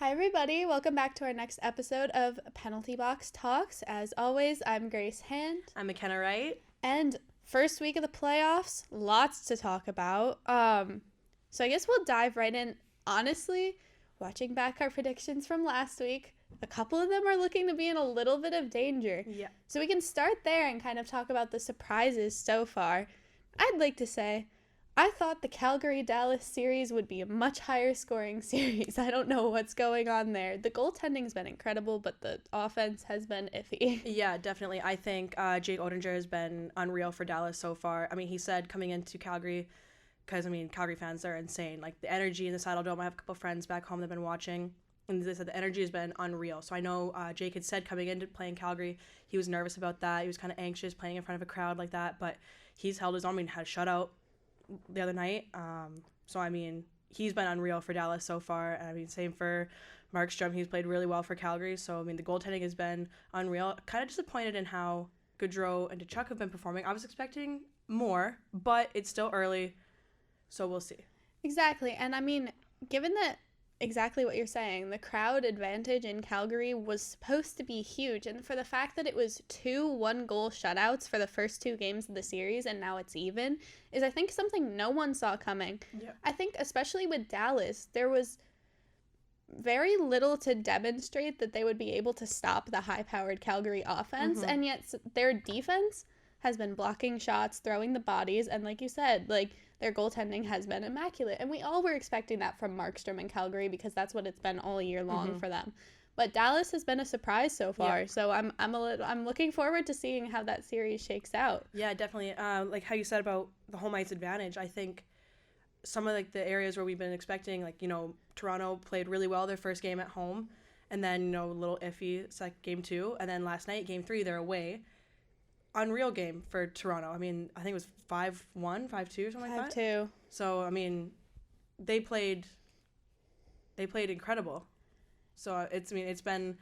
Hi, everybody. Welcome back to our next episode of Penalty Box Talks. As always, I'm Grace Hand. I'm Makena, Wright. And first week of the playoffs, lots to talk about. So I guess we'll dive right in. Honestly, watching back our predictions from last week, a couple of them are looking to be in a little bit of danger. Yeah. So we can start there and kind of talk about the surprises so far. I'd like to say, I thought the Calgary-Dallas series would be a much higher scoring series. I don't know what's going on there. The goaltending's been incredible, but the offense has been iffy. Yeah, definitely. I think Jake Oettinger has been unreal for Dallas so far. I mean, he said coming into Calgary, because, I mean, Calgary fans are insane. Like, the energy in the Saddle Dome, I have a couple of friends back home that have been watching, and they said the energy has been unreal. So I know Jake had said coming into playing Calgary, he was nervous about that. He was kind of anxious playing in front of a crowd like that, but he's held his own. I mean, had a shutout the other night. So, I mean, he's been unreal for Dallas so far. And, I mean, same for Markstrom. He's played really well for Calgary. So, I mean, the goaltending has been unreal. Kind of disappointed in how Gaudreau and Tkachuk have been performing. I was expecting more, but it's still early, so we'll see. Exactly. And, I mean, given that exactly what you're saying, the crowd advantage in Calgary was supposed to be huge. And for the fact that it was 2 one-goal shutouts for the first 2 games of the series and now it's even, is I think something no one saw coming. Yeah. I think especially with Dallas, there was very little to demonstrate that they would be able to stop the high-powered Calgary offense, and yet their defense has been blocking shots, throwing the bodies, and like you said, like, their goaltending has been immaculate. And we all were expecting that from Markstrom and Calgary because that's what it's been all year long for them. But Dallas has been a surprise so far. Yeah. So I'm looking forward to seeing how that series shakes out. Yeah, definitely. Like how you said about the home ice advantage, I think some of like the areas where we've been expecting, like, you know, Toronto played really well their first game at home, and then, you know, a little iffy game 2, and then last night, game 3, they're away. Unreal game for Toronto. I mean, I think it was 5-1, 5-2, something like that. 5-2. So, I mean, they played incredible. So it's been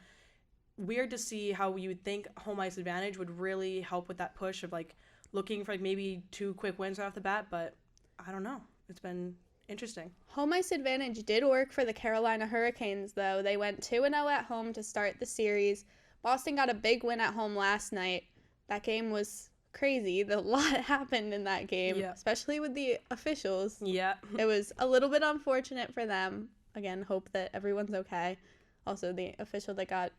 weird to see how you would think home ice advantage would really help with that push of like looking for like maybe 2 quick wins right off the bat, but I don't know. It's been interesting. Home ice advantage did work for the Carolina Hurricanes, though. They went 2-0 at home to start the series. Boston got a big win at home last night. That game was crazy. A lot happened in that game, especially with the officials. Yeah. It was a little bit unfortunate for them. Again, hope that everyone's okay. Also, the official that got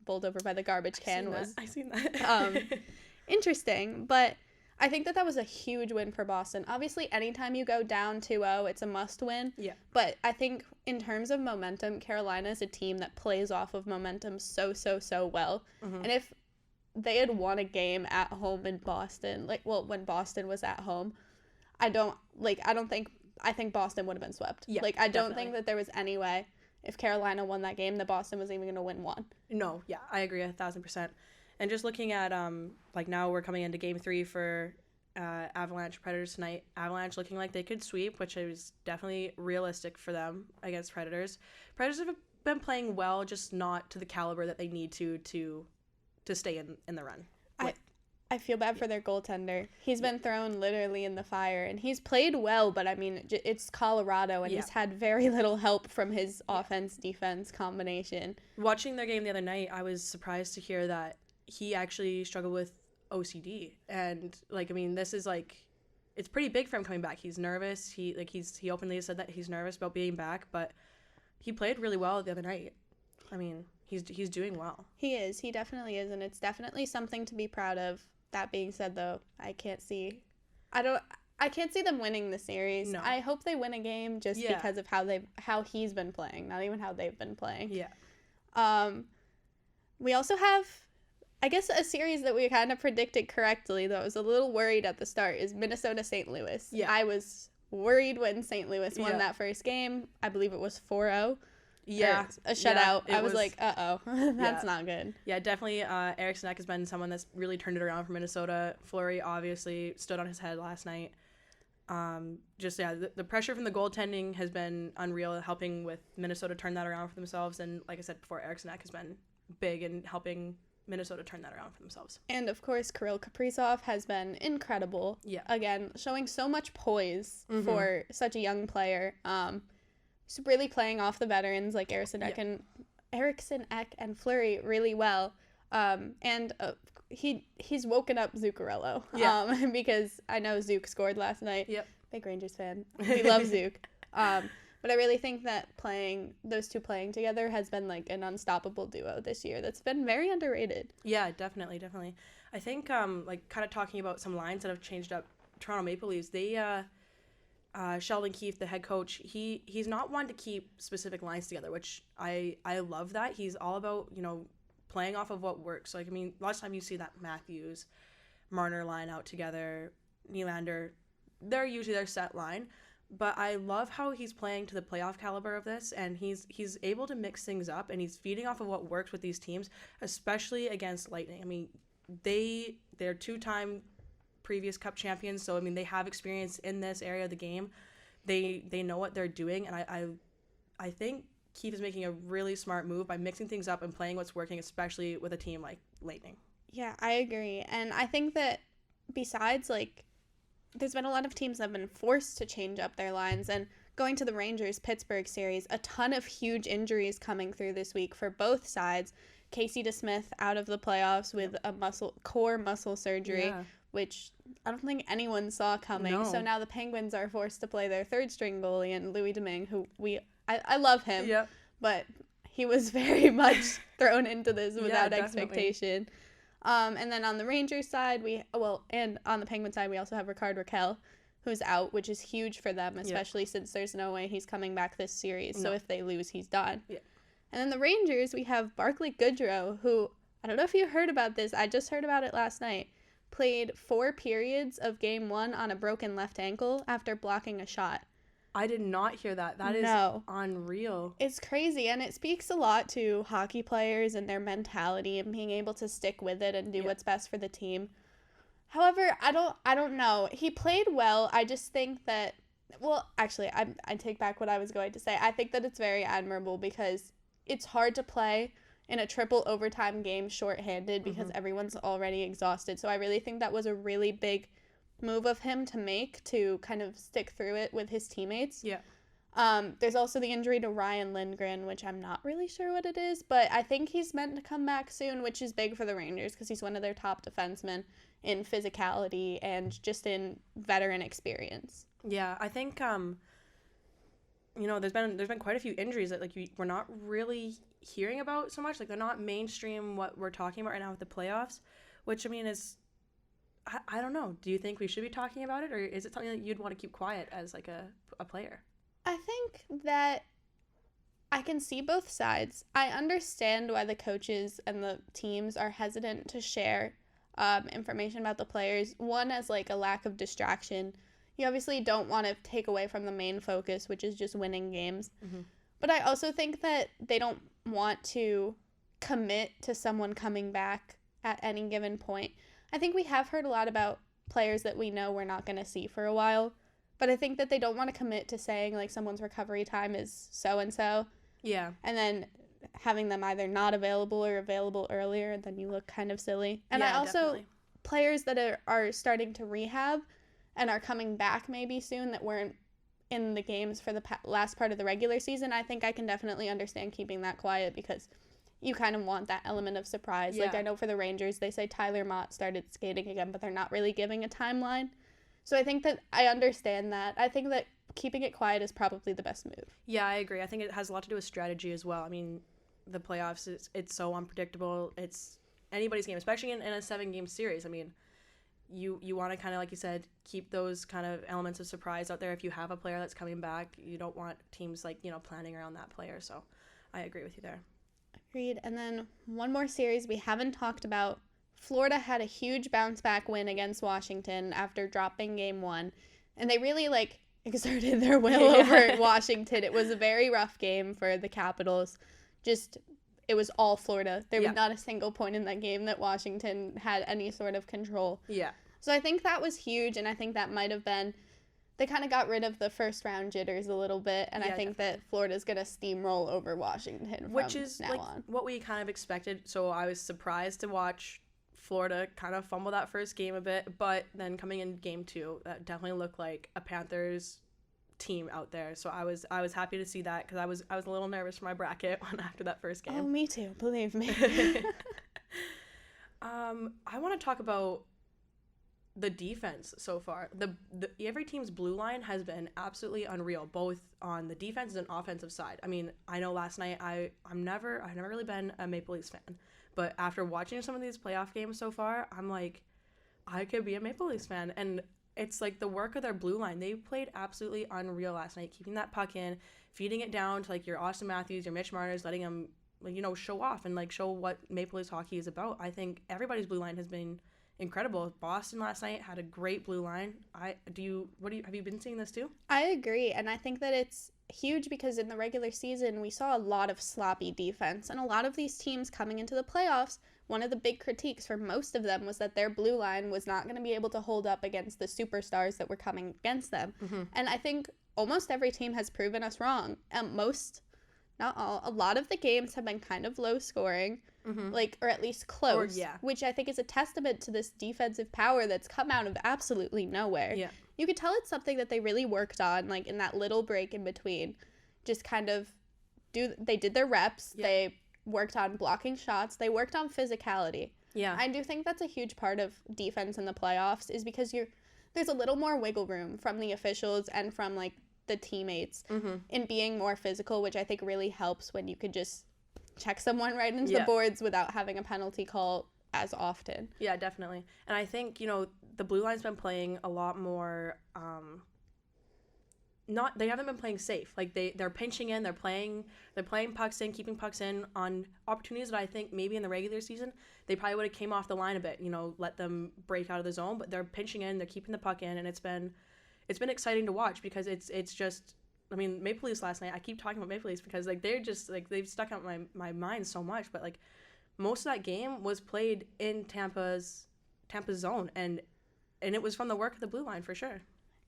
bowled over by the garbage can was I seen that. interesting, but I think that was a huge win for Boston. Obviously, anytime you go down 2-0, it's a must win. Yeah. But I think in terms of momentum, Carolina is a team that plays off of momentum so well. And if they had won a game at home in Boston, when Boston was at home, I think Boston would have been swept. Yeah, I don't think that there was any way if Carolina won that game that Boston was even going to win one. No, yeah, I agree 1,000%. And just looking at now we're coming into game 3 for Avalanche Predators tonight. Avalanche looking like they could sweep, which is definitely realistic for them against Predators. Predators have been playing well, just not to the caliber that they need to stay in the run. I feel bad for their goaltender. He's been thrown literally in the fire, and he's played well, but I mean, it's Colorado, and he's had very little help from his offense-defense combination. Watching their game the other night, I was surprised to hear that he actually struggled with OCD, and like, I mean, this is like, it's pretty big for him coming back. He's nervous. He openly said that he's nervous about being back, but he played really well the other night. I mean, he's doing well. He is. He definitely is, and it's definitely something to be proud of. That being said, though, I can't see them winning the series. No. I hope they win a game just because of how he's been playing, not even how they've been playing. Yeah. We also have, I guess, a series that we kind of predicted correctly, though I was a little worried at the start, is Minnesota-St. Louis. Yeah. I was worried when St. Louis won that first game. I believe it was 4-0. Yeah. A shutout. Yeah, I was like, uh-oh, that's not good. Yeah, definitely. Eric Stanek has been someone that's really turned it around for Minnesota. Fleury obviously stood on his head last night. The pressure from the goaltending has been unreal, helping with Minnesota turn that around for themselves. And like I said before, Eric Stanek has been big in helping Minnesota turn that around for themselves. And of course, Kirill Kaprizov has been incredible. Yeah. Again, showing so much poise for such a young player. really playing off the veterans like Eriksson Ek and Fleury really well. And he's woken up Zuccarello. Because I know Zook scored last night. Yep. Big Rangers fan. We love Zook. But I really think that those two playing together has been like an unstoppable duo this year. That's been very underrated. Yeah, definitely. I think like kind of talking about some lines that have changed up Toronto Maple Leafs. They Sheldon Keefe, the head coach, he's not one to keep specific lines together, which I love that. He's all about, playing off of what works. Like, I mean, last time you see that Matthews, Marner line out together, Nylander, they're usually their set line. But I love how he's playing to the playoff caliber of this, and he's able to mix things up, and he's feeding off of what works with these teams, especially against Lightning. I mean, they're 2-time previous Cup champions, so I mean they have experience in this area of the game. They know what they're doing, and I think Keefe is making a really smart move by mixing things up and playing what's working, especially with a team like Lightning. Yeah, I agree, and I think that besides there's been a lot of teams that have been forced to change up their lines, and going to the Rangers-Pittsburgh series, a ton of huge injuries coming through this week for both sides. Casey DeSmith out of the playoffs with a core muscle surgery, which I don't think anyone saw coming. No. So now the Penguins are forced to play their third-string goalie, and Louis Domingue, who I love him, but he was very much thrown into this without expectation. And then on the Rangers side, and on the Penguin side, we also have Rickard Rakell, who's out, which is huge for them, especially since there's no way he's coming back this series. No. So if they lose, he's done. Yeah. And then the Rangers, we have Barclay Goodrow, who, I don't know if you heard about this, I just heard about it last night, played 4 periods of Game 1 on a broken left ankle after blocking a shot. I did not hear that. That is unreal. It's crazy, and it speaks a lot to hockey players and their mentality and being able to stick with it and do what's best for the team. However, I don't know. He played well. I just think that, well, actually, I take back what I was going to say. I think that it's very admirable because it's hard to play in a triple overtime game shorthanded because everyone's already exhausted. So I really think that was a really big move of him to make to kind of stick through it with his teammates. Yeah. There's also the injury to Ryan Lindgren, which I'm not really sure what it is, but I think he's meant to come back soon, which is big for the Rangers because he's one of their top defensemen in physicality and just in veteran experience. Yeah, I think there's been quite a few injuries that we're not really hearing about so much. Like, they're not mainstream what we're talking about right now with the playoffs, which I mean is I don't know. Do you think we should be talking about it, or is it something that you'd want to keep quiet as like a player? I think that I can see both sides. I understand why the coaches and the teams are hesitant to share information about the players. One, as like a lack of distraction. You obviously don't want to take away from the main focus, which is just winning games. Mm-hmm. But I also think that they don't want to commit to someone coming back at any given point. I think we have heard a lot about players that we know we're not going to see for a while, but I think that they don't want to commit to saying like someone's recovery time is so-and-so. Yeah. And then having them either not available or available earlier, and then you look kind of silly. And I also, definitely. Players that are starting to rehab and are coming back maybe soon that weren't in the games for the last part of the regular season, I think I can definitely understand keeping that quiet because you kind of want that element of surprise. Yeah. Like, I know for the Rangers, they say Tyler Mott started skating again, but they're not really giving a timeline. So I think that I understand that. I think that keeping it quiet is probably the best move. Yeah, I agree. I think it has a lot to do with strategy as well. I mean, the playoffs, it's so unpredictable. It's anybody's game, especially in a 7-game series. I mean, you want to kind of, like you said, keep those kind of elements of surprise out there. If you have a player that's coming back, you don't want teams planning around that player. So I agree with you there. Agreed. And then one more series we haven't talked about. Florida had a huge bounce back win against Washington after dropping Game 1. And they really exerted their will over Washington. It was a very rough game for the Capitals. It was all Florida. There was not a single point in that game that Washington had any sort of control. Yeah. So I think that was huge, and I think that might have been, they kind of got rid of the first round jitters a little bit, and I think that Florida's going to steamroll over Washington which is now on. What we kind of expected. So I was surprised to watch Florida kind of fumble that first game a bit, but then coming in Game 2, that definitely looked like a Panthers team out there. So I was happy to see that, because I was a little nervous for my bracket after that first game. Oh, me too. Believe me. I want to talk about the defense so far. The every team's blue line has been absolutely unreal, both on the defense and offensive side. I mean, I know last night I've never really been a Maple Leafs fan, but after watching some of these playoff games so far, I'm like, I could be a Maple Leafs fan. And it's like the work of their blue line. They played absolutely unreal last night, keeping that puck in, feeding it down to like your Austin Matthews, your Mitch Marners, letting them, you know, show off and like show what Maple Leafs hockey is about. I think everybody's blue line has been incredible. Boston last night had a great blue line. Have you been seeing this too? I agree, and I think that it's huge because in the regular season we saw a lot of sloppy defense, and a lot of these teams coming into the playoffs, one of the big critiques for most of them was that their blue line was not going to be able to hold up against the superstars that were coming against them. Mm-hmm. And I think almost every team has proven us wrong. Not all, a lot of the games have been kind of low scoring, mm-hmm. like, or at least close, which I think is a testament to this defensive power that's come out of absolutely nowhere. Yeah. You could tell it's something that they really worked on, like, in that little break in between. Just kind of they did their reps, they worked on blocking shots, they worked on physicality. Yeah. I do think that's a huge part of defense in the playoffs, is because there's a little more wiggle room from the officials and from, like, the teammates mm-hmm. in being more physical, which I think really helps when you could just check someone right into the boards without having a penalty call as often. Yeah, definitely. And I think, you know, the blue line's been playing a lot more they haven't been playing safe. Like they're pinching in, they're playing pucks in, keeping pucks in on opportunities that I think maybe in the regular season they probably would have came off the line a bit, you know, let them break out of the zone, but they're pinching in, they're keeping the puck in, and it's been exciting to watch, because it's just, I mean, Maple Leafs last night, I keep talking about Maple Leafs because like they're just like, they've stuck out my mind so much, but like most of that game was played in Tampa's zone, and it was from the work of the blue line for sure.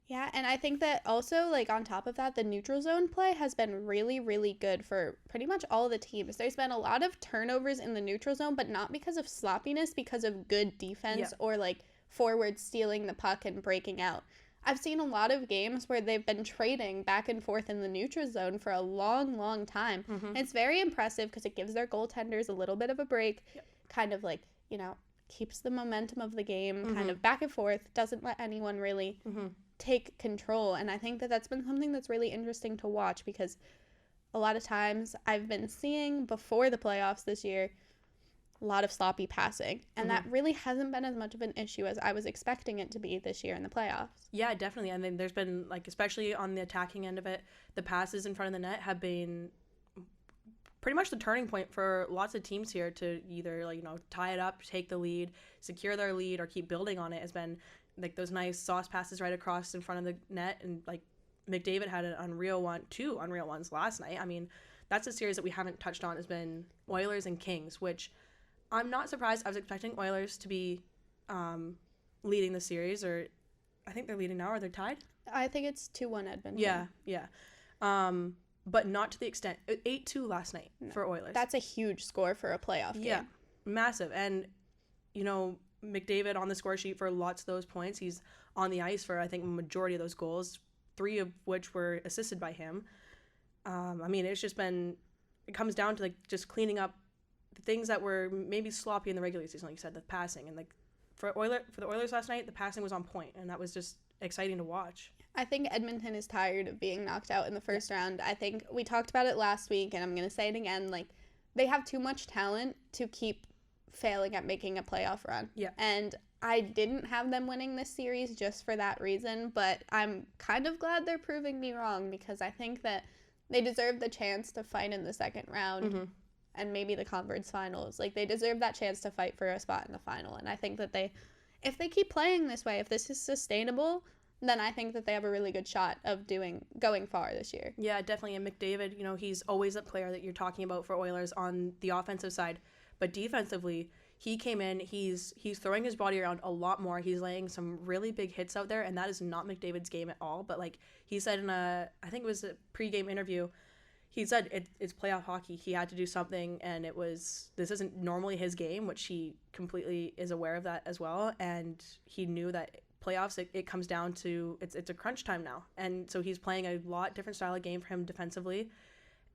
Yeah, and I think that also, like, on top of that, the neutral zone play has been really, really good for pretty much all the teams. There's been a lot of turnovers in the neutral zone, but not because of sloppiness, because of good defense or, like, forwards stealing the puck and breaking out. I've seen a lot of games where they've been trading back and forth in the neutral zone for a long, long time. Mm-hmm. And it's very impressive because it gives their goaltenders a little bit of a break, kind of, like, you know, keeps the momentum of the game mm-hmm. kind of back and forth, doesn't let anyone really mm-hmm. take control. And I think that that's been something that's really interesting to watch, because a lot of times I've been seeing before the playoffs this year a lot of sloppy passing, and mm-hmm. that really hasn't been as much of an issue as I was expecting it to be this year in the playoffs. Yeah, definitely. I mean, there's been, like, especially on the attacking end of it, the passes in front of the net have been pretty much the turning point for lots of teams here to either, like, you know, tie it up, take the lead, secure their lead, or keep building on it. Has been like those nice sauce passes right across in front of the net, and like McDavid had two unreal ones last night. I mean, that's a series that we haven't touched on, has been Oilers and Kings, which I'm not surprised. I was expecting Oilers to be leading the series, or I think they're leading now, or they're tied. I think it's 2-1 Edmonton. Yeah. But not to the extent 8-2 last night for Oilers. That's a huge score for a playoff game. Yeah, massive. And, you know, McDavid on the score sheet for lots of those points. He's on the ice for, I think, a majority of those goals, 3 of which were assisted by him. I mean, it comes down to, like, just cleaning up the things that were maybe sloppy in the regular season, like you said, the passing. And, like, for the Oilers last night, the passing was on point, and that was just exciting to watch. I think Edmonton is tired of being knocked out in the first round. I think we talked about it last week, and I'm going to say it again. Like, they have too much talent to keep failing at making a playoff run. Yeah. And I didn't have them winning this series just for that reason, but I'm kind of glad they're proving me wrong, because I think that they deserve the chance to fight in the second round mm-hmm. and maybe the conference finals. Like, they deserve that chance to fight for a spot in the final. And I think that if they keep playing this way, if this is sustainable, then I think that they have a really good shot of going far this year. Yeah, definitely. And McDavid, you know, he's always a player that you're talking about for Oilers on the offensive side. But defensively, he came in, he's throwing his body around a lot more. He's laying some really big hits out there, and that is not McDavid's game at all. But, like, he said in I think it was a pregame interview, he said it's playoff hockey. He had to do something, and this isn't normally his game, which he completely is aware of that as well. And he knew that playoffs, it comes down to it's a crunch time now, and so he's playing a lot different style of game for him defensively,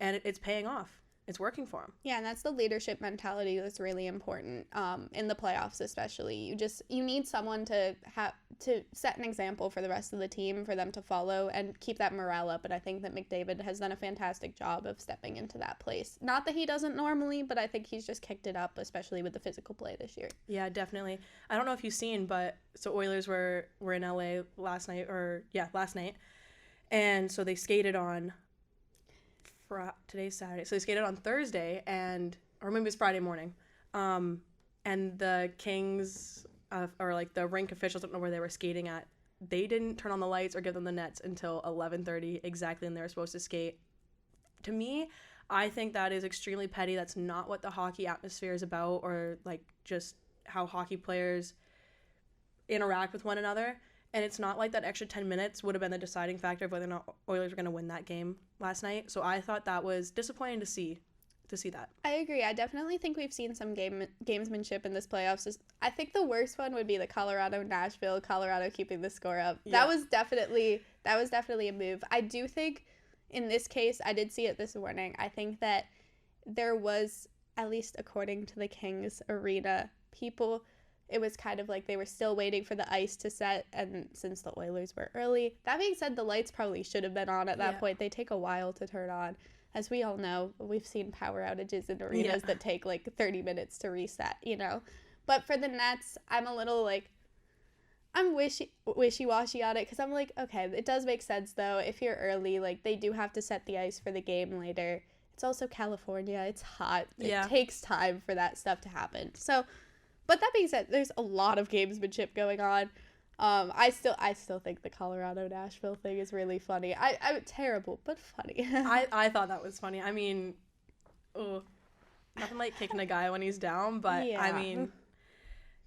and it's paying off. It's working for him. Yeah, and that's the leadership mentality that's really important in the playoffs, especially. You need someone to set an example for the rest of the team, for them to follow and keep that morale up. And I think that McDavid has done a fantastic job of stepping into that place. Not that he doesn't normally, but I think he's just kicked it up, especially with the physical play this year. Yeah, definitely. I don't know if you've seen, but so Oilers were in LA last night, and so they skated on. Today's Saturday, so they skated on Thursday, or maybe it's Friday morning, and the Kings or like the rink officials, don't know where they were skating at, they didn't turn on the lights or give them the nets until 11:30 exactly, and they were supposed to skate. To me, I think that is extremely petty. That's not what the hockey atmosphere is about, or like just how hockey players interact with one another. And it's not like that extra 10 minutes would have been the deciding factor of whether or not Oilers were going to win that game last night. So I thought that was disappointing to see that. I agree. I definitely think we've seen some gamesmanship in this playoffs. I think the worst one would be the Colorado keeping the score up. Yeah. That was definitely a move. I do think in this case, I did see it this morning. I think that there was, at least according to the Kings arena people, it was kind of like they were still waiting for the ice to set, and since the Oilers were early. That being said, the lights probably should have been on at that point. They take a while to turn on. As we all know, we've seen power outages in arenas that take like 30 minutes to reset, you know? But for the Nets, I'm a little like, I'm wishy-washy on it, because I'm like, okay, it does make sense though. If you're early, like they do have to set the ice for the game later. It's also California. It's hot. It takes time for that stuff to happen. So... But that being said, there's a lot of gamesmanship going on. I still think the Colorado-Nashville thing is really funny. I'm terrible, but funny. I thought that was funny. I mean, nothing like kicking a guy when he's down, but I mean,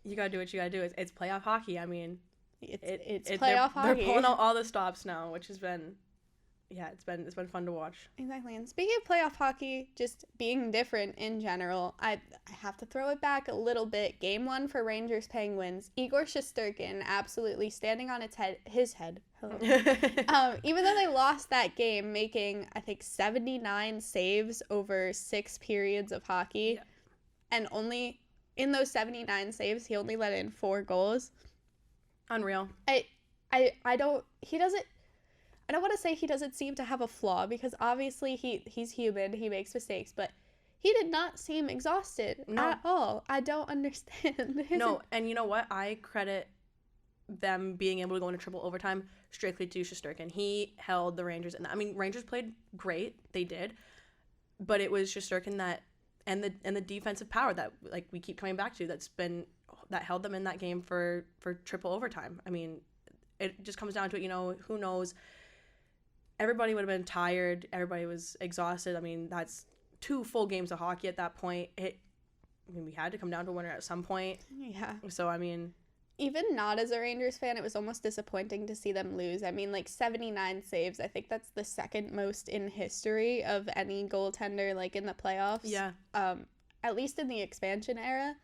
you gotta do what you gotta do. It's playoff hockey. I mean, it's playoff hockey. They're pulling out all the stops now, which has been. Yeah, it's been fun to watch. Exactly. And speaking of playoff hockey, just being different in general, I have to throw it back a little bit. Game 1 for Rangers Penguins. Igor Shesterkin absolutely standing on his head. Hello. Even though they lost that game, making, I think, 79 saves over 6 periods of hockey. Yeah. And only in those 79 saves, he only let in 4 goals. Unreal. I don't want to say he doesn't seem to have a flaw, because obviously he's human, he makes mistakes, but he did not seem exhausted at all. I don't understand. No, and you know what? I credit them being able to go into triple overtime strictly to Shesterkin. He held the Rangers, and I mean, Rangers played great, they did, but it was Shesterkin that and the defensive power that like we keep coming back to that held them in that game for triple overtime. I mean, it just comes down to it, you know, who knows. Everybody would have been tired. Everybody was exhausted. I mean, that's 2 full games of hockey at that point. We had to come down to a winner at some point. Yeah. So, I mean... Even not as a Rangers fan, it was almost disappointing to see them lose. I mean, like, 79 saves. I think that's the second most in history of any goaltender, like, in the playoffs. Yeah. At least in the expansion era.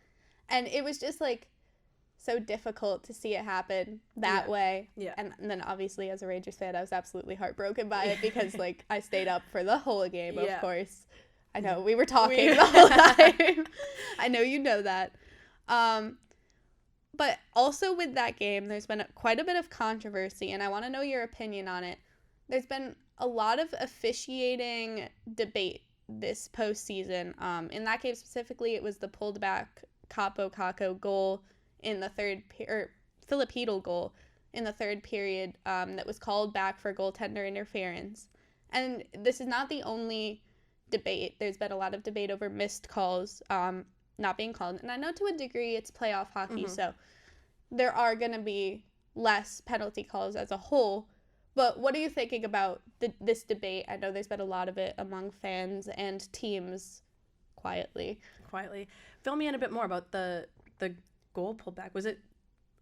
And it was just, like... so difficult to see it happen that way. Yeah. And then obviously as a Rangers fan, I was absolutely heartbroken by it, because like I stayed up for the whole game, of course. I know we were talking the whole time. I know you know that. But also with that game, there's been quite a bit of controversy, and I want to know your opinion on it. There's been a lot of officiating debate this postseason. In that game specifically, it was the pulled back Capo Caco goal in the Filipino goal in the third period that was called back for goaltender interference. And this is not the only debate. There's been a lot of debate over missed calls not being called. And I know to a degree it's playoff hockey, so there are going to be less penalty calls as a whole. But what are you thinking about this debate? I know there's been a lot of it among fans and teams quietly. Fill me in a bit more about the goal pulled back. Was it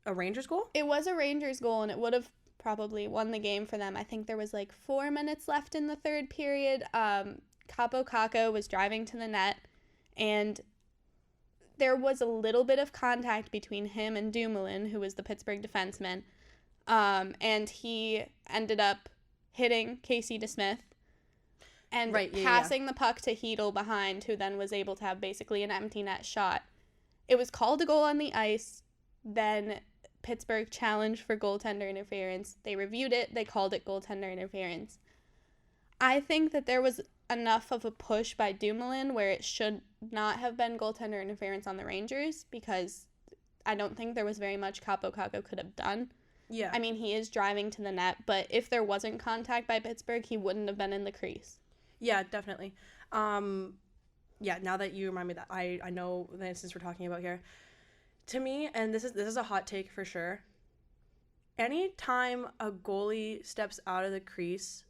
a Rangers goal? It was a Rangers goal, and it would have probably won the game for them. I think there was like 4 minutes left in the third period. Capo Caco was driving to the net, and there was a little bit of contact between him and Dumoulin, who was the Pittsburgh defenseman. And he ended up hitting Casey DeSmith and passing the puck to Hedel behind, who then was able to have basically an empty net shot. It was called a goal on the ice. Then Pittsburgh challenged for goaltender interference. They reviewed it. They called it goaltender interference. I think that there was enough of a push by Dumoulin where it should not have been goaltender interference on the Rangers, because I don't think there was very much Capo Caco could have done. Yeah. I mean, he is driving to the net, but if there wasn't contact by Pittsburgh, he wouldn't have been in the crease. Yeah, definitely. Yeah, now that you remind me that, I know the instance we're talking about here. To me, and this is a hot take for sure, anytime a goalie steps out of the crease,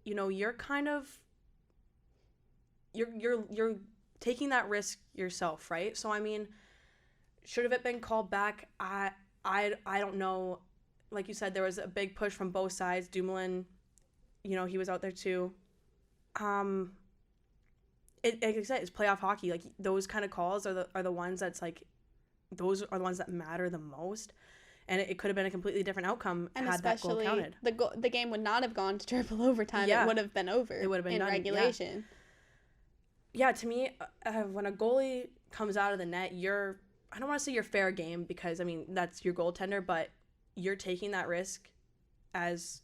you know, you're kind of you're taking that risk yourself, right? So I mean, should have it been called back? I don't know. Like you said, there was a big push from both sides. Dumoulin, you know, he was out there too. Like I said, it's playoff hockey. Like, those kind of calls are the ones that's like, those are the ones that matter the most. And it could have been a completely different outcome and had that goal counted. The game would not have gone to triple overtime. Yeah. It would have been over. It would have been in done, regulation. Yeah, to me, when a goalie comes out of the net, I don't want to say you're fair game, because, I mean, that's your goaltender, but you're taking that risk as,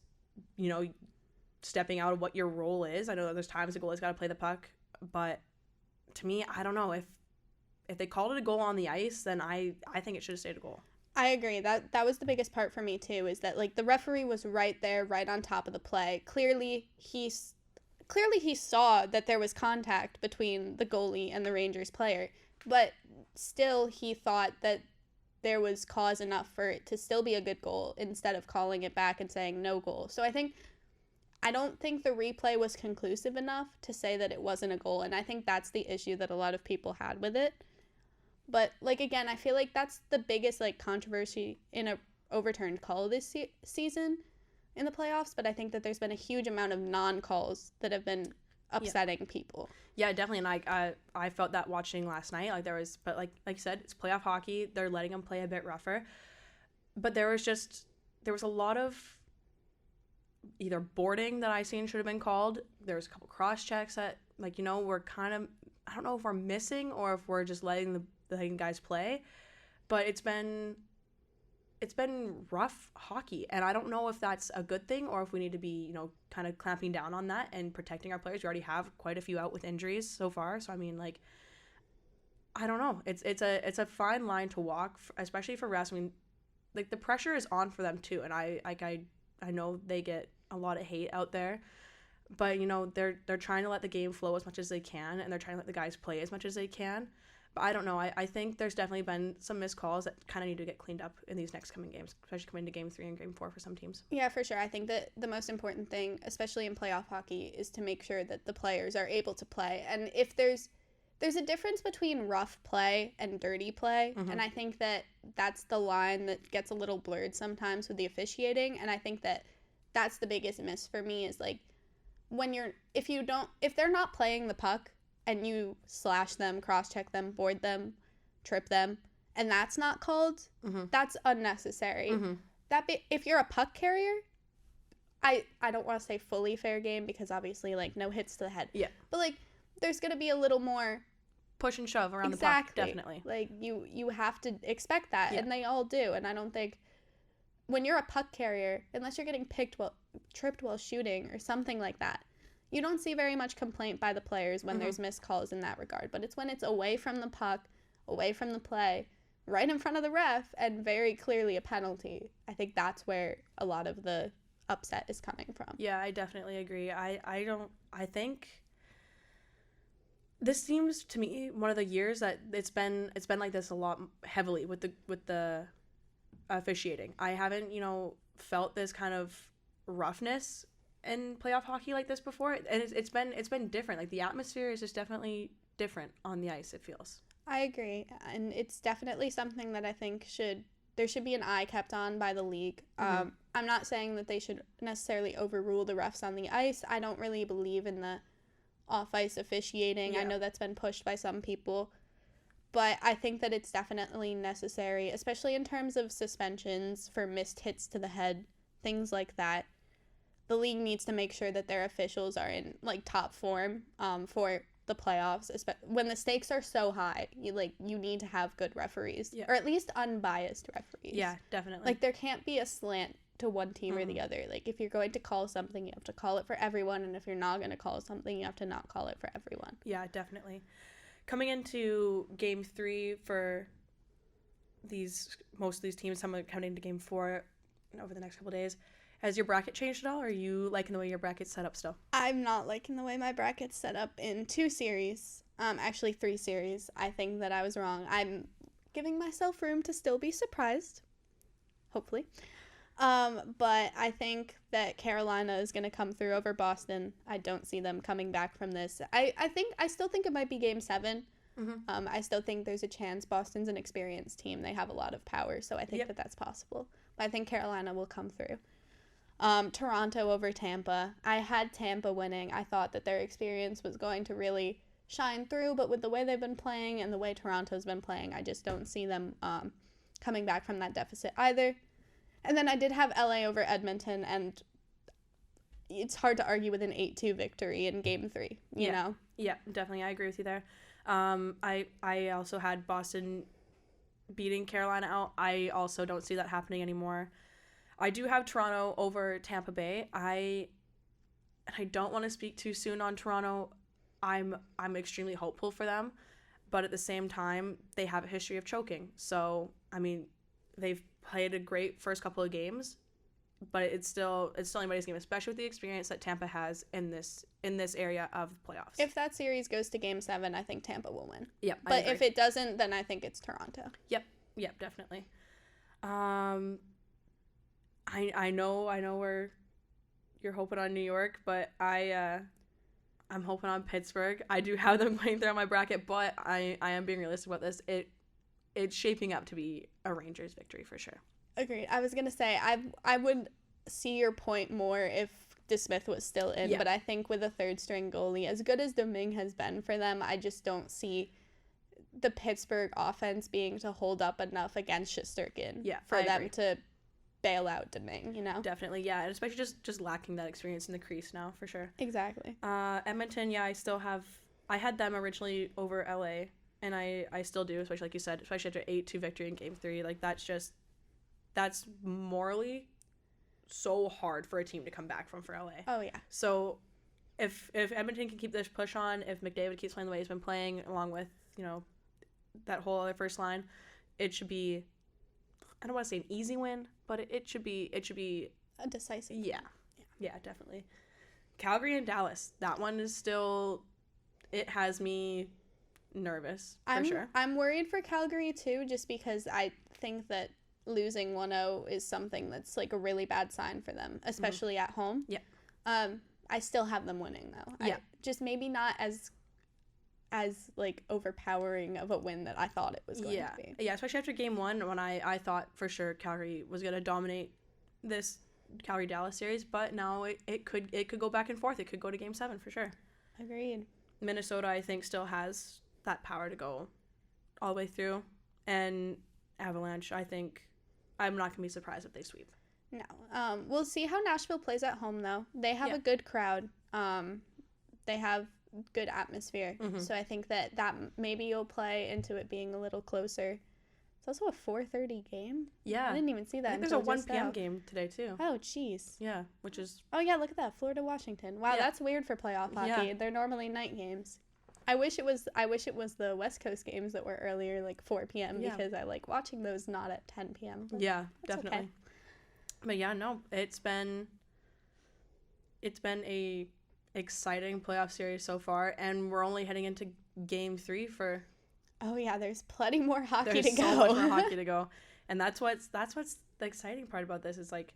you know, stepping out of what your role is. I know there's times the goalie's got to play the puck, but to me, I don't know. If they called it a goal on the ice, then I think it should have stayed a goal. I agree. That was the biggest part for me too, is that, like, the referee was right there, right on top of the play. Clearly he saw that there was contact between the goalie and the Rangers player, but still he thought that there was cause enough for it to still be a good goal, instead of calling it back and saying no goal. So I don't think the replay was conclusive enough to say that it wasn't a goal, and I think that's the issue that a lot of people had with it. But, like, again, I feel like that's the biggest, like, controversy in a overturned call this season in the playoffs, but I think that there's been a huge amount of non-calls that have been upsetting people. Yeah, definitely, and I felt that watching last night. Like, there was, but like you said, it's playoff hockey. They're letting them play a bit rougher. But there was a lot of either boarding that I seen should have been called. There was a couple cross checks that, like, you know, we're kind of, I don't know if we're missing or if we're just letting the guys play, but it's been rough hockey, and I don't know if that's a good thing or if we need to be, you know, kind of clamping down on that and protecting our players. We already have quite a few out with injuries so far, so I mean, like, I don't know. It's a fine line to walk, especially for refs. I mean, like, the pressure is on for them too, and I know they get a lot of hate out there, but, you know, they're trying to let the game flow as much as they can, and they're trying to let the guys play as much as they can. But I don't know. I think there's definitely been some missed calls that kind of need to get cleaned up in these next coming games, especially coming to Game 3 and Game 4 for some teams. Yeah, for sure. I think that the most important thing, especially in playoff hockey, is to make sure that the players are able to play. And if there's a difference between rough play and dirty play, and I think that that's the line that gets a little blurred sometimes with the officiating, and I think that that's the biggest miss for me, is, like, if they're not playing the puck and you slash them, cross-check them, board them, trip them, and that's not called, that's unnecessary. If you're a puck carrier, I don't want to say fully fair game, because obviously, like, no hits to the head. Yeah. But, like, there's going to be a little more push and shove around the puck, definitely. Like, you have to expect that, and they all do. And I don't think, when you're a puck carrier, unless you're getting tripped while shooting or something like that, you don't see very much complaint by the players when there's missed calls in that regard. But it's when it's away from the puck, away from the play, right in front of the ref, and very clearly a penalty. I think that's where a lot of the upset is coming from. Yeah, I definitely agree. I think this seems to me one of the years that it's been like this a lot heavily with the officiating. I haven't, you know, felt this kind of roughness in playoff hockey like this before, and it's been different. Like, the atmosphere is just definitely different on the ice, it feels. I agree, and it's definitely something that I think there should be an eye kept on by the league. I'm not saying that they should necessarily overrule the refs on the ice. I don't really believe in the off-ice officiating. I know that's been pushed by some people, But I think that it's definitely necessary, especially in terms of suspensions for missed hits to the head, things like that. The league needs to make sure that their officials are in like top form for the playoffs. When the stakes are so high, you need to have good referees, or at least unbiased referees. Yeah, definitely. Like there can't be a slant to one team or the other. Like if you're going to call something, you have to call it for everyone, and if you're not going to call something, you have to not call it for everyone. Yeah, definitely. Coming into Game 3 for most of these teams, some are coming into Game 4 over the next couple of days. Has your bracket changed at all, or are you liking the way your bracket's set up still? I'm not liking the way my bracket's set up in 2 series. Actually 3 series. I think that I was wrong. I'm giving myself room to still be surprised. Hopefully. But I think that Carolina is going to come through over Boston. I don't see them coming back from this. I still think it might be Game 7. Mm-hmm. I still think there's a chance. Boston's an experienced team. They have a lot of power, so I think that that's possible. But I think Carolina will come through. Toronto over Tampa. I had Tampa winning. I thought that their experience was going to really shine through, but with the way they've been playing and the way Toronto's been playing, I just don't see them coming back from that deficit either. And then I did have LA over Edmonton, and it's hard to argue with an 8-2 victory in Game 3, you know? Yeah, definitely. I agree with you there. I also had Boston beating Carolina out. I also don't see that happening anymore. I do have Toronto over Tampa Bay. I don't want to speak too soon on Toronto. I'm extremely hopeful for them, but at the same time, they have a history of choking. So, I mean, they've played a great first couple of games, but it's still anybody's game, especially with the experience that Tampa has in this area of the playoffs. If that series goes to Game 7, I think Tampa will win. Yep. But if it doesn't, then I think it's Toronto. Yep, definitely. I know where you're hoping on New York, but I'm hoping on Pittsburgh. I do have them playing through my bracket, but I am being realistic about this. It's shaping up to be a Rangers victory for sure. Agreed. I was gonna say I would see your point more if DeSmith was still in, but I think with a third string goalie, as good as Domingue has been for them, I just don't see the Pittsburgh offense being to hold up enough against Shesterkin for them to bail out Domingue, you know? Definitely, yeah. And especially just lacking that experience in the crease now, for sure. Exactly. Edmonton, I had them originally over LA, and I still do, especially like you said, especially after 8-2 victory in Game 3. Like, that's morally so hard for a team to come back from for LA. Oh, yeah. So if Edmonton can keep this push on, if McDavid keeps playing the way he's been playing, along with, that whole other first line, it should be, I don't want to say an easy win, but it should be a decisive win. Yeah, definitely. Calgary and Dallas, that one is still, it has me nervous, for sure. I'm worried for Calgary, too, just because I think that losing 1-0 is something that's, like, a really bad sign for them, especially at home. Yeah. I still have them winning, though. Yeah. Just maybe not as like overpowering of a win that I thought it was going to be. Yeah, especially after Game 1 when I thought for sure Calgary was going to dominate this Calgary-Dallas series, but now it could go back and forth. It could go to Game 7 for sure. Agreed. Minnesota, I think, still has that power to go all the way through, and Avalanche, I think, I'm not going to be surprised if they sweep. No. We'll see how Nashville plays at home, though. They have a good crowd. They have good atmosphere. Mm-hmm. So I think that maybe you'll play into it being a little closer. It's also a 4:30 game. Yeah. I didn't even see that. I think there's a 1 p.m. game today, too. Oh, jeez. Yeah, which is... Oh, yeah, look at that. Florida-Washington. Wow, that's weird for playoff hockey. Yeah. They're normally night games. I wish it was the West Coast games that were earlier, like 4 p.m. because I like watching those not at 10 p.m. Yeah, definitely. Okay. But yeah, no, it's been a exciting playoff series so far, and we're only heading into Game 3 for... Oh yeah, there's plenty more hockey to go. There's so much more hockey to go, and that's what's the exciting part about this is like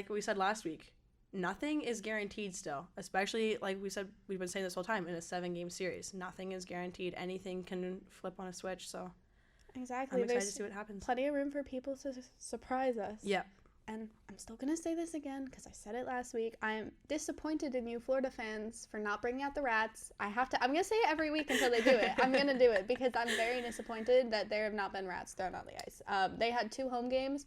we said last week. Nothing is guaranteed still, especially like we said, we've been saying this whole time in a 7-game series. Nothing is guaranteed. Anything can flip on a switch. So exactly, I'm excited to see what happens. Plenty of room for people to surprise us. Yeah, and I'm still going to say this again because I said it last week. I'm disappointed in you Florida fans for not bringing out the rats. I'm going to say it every week until they do it. I'm going to do it because I'm very disappointed that there have not been rats thrown on the ice. They had 2 home games.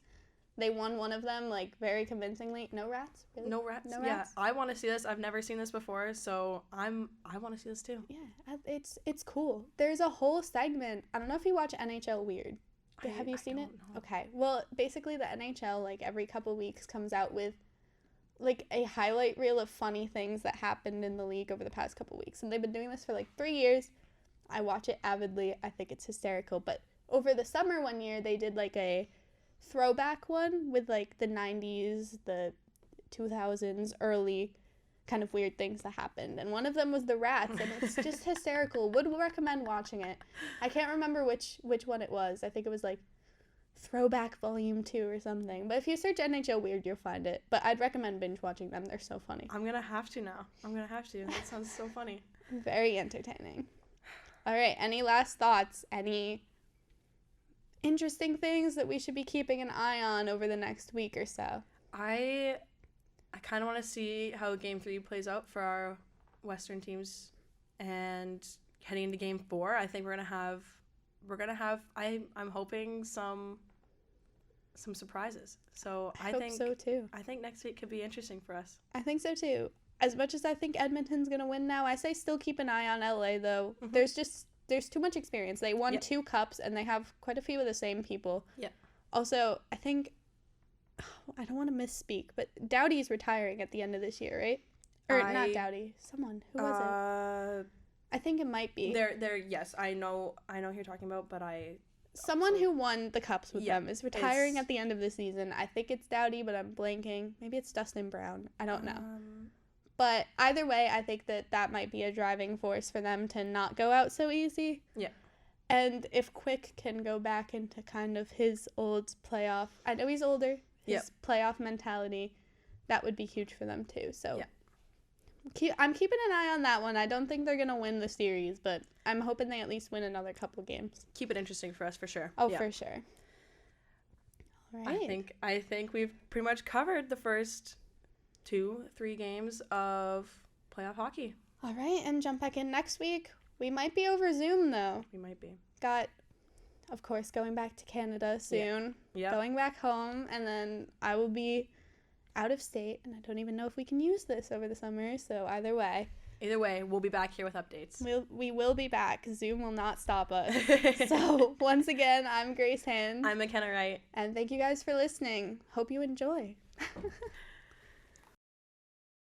They won one of them, like, very convincingly. No rats? Really? No rats? No Yeah, rats? I want to see this. I've never seen this before, so I want to see this too. Yeah, it's cool. There's a whole segment. I don't know if you watch NHL Weird. Have you seen it? Know. Okay. Well, basically the NHL, like, every couple weeks comes out with, like, a highlight reel of funny things that happened in the league over the past couple weeks. And they've been doing this for, like, 3 years. I watch it avidly. I think it's hysterical. But over the summer one year, they did, like, a throwback one with, like, the 90s, the 2000s, early kind of weird things that happened, and one of them was the rats, and it's just hysterical. Would recommend watching it. I can't remember which one it was. I think it was like Throwback Volume 2 or something, but if you search NHL Weird, you'll find it. But I'd recommend binge watching them. They're so funny. I'm gonna have to now. That sounds so funny. Very entertaining. All right, any last thoughts? Any interesting things that we should be keeping an eye on over the next week or so? I kind of want to see how Game 3 plays out for our Western teams, and heading into Game 4, I think we're gonna have. I'm hoping some surprises. So I think so too. I think next week could be interesting for us. I think so too. As much as I think Edmonton's gonna win now, I say still keep an eye on LA though. Mm-hmm. There's too much experience. They won 2 cups and they have quite a few of the same people. Yeah. Also, I think. I don't want to misspeak, but Doughty's retiring at the end of this year, right? Or not Doughty. Someone. Who was it? I think it might be. Yes, I know who you're talking about, but someone who won the cups with them is retiring at the end of the season. I think it's Doughty, but I'm blanking. Maybe it's Dustin Brown. I don't know. But either way, I think that might be a driving force for them to not go out so easy. Yeah. And if Quick can go back into kind of his old playoff, I know he's older, his playoff mentality, that would be huge for them too. So I'm keeping an eye on that one. I don't think they're going to win the series, but I'm hoping they at least win another couple games. Keep it interesting for us for sure. Oh, for sure. All right. I think we've pretty much covered the first 2-3 games of playoff hockey. All right, and jump back in next week. We might be over Zoom, though. We might be. Got, of course, going back to Canada soon. Yeah. Going back home, and then I will be out of state, and I don't even know if we can use this over the summer, so either way, we'll be back here with updates. We will be back. Zoom will not stop us. So, once again, I'm Grace Hand. I'm Makena Wright. And thank you guys for listening. Hope you enjoy.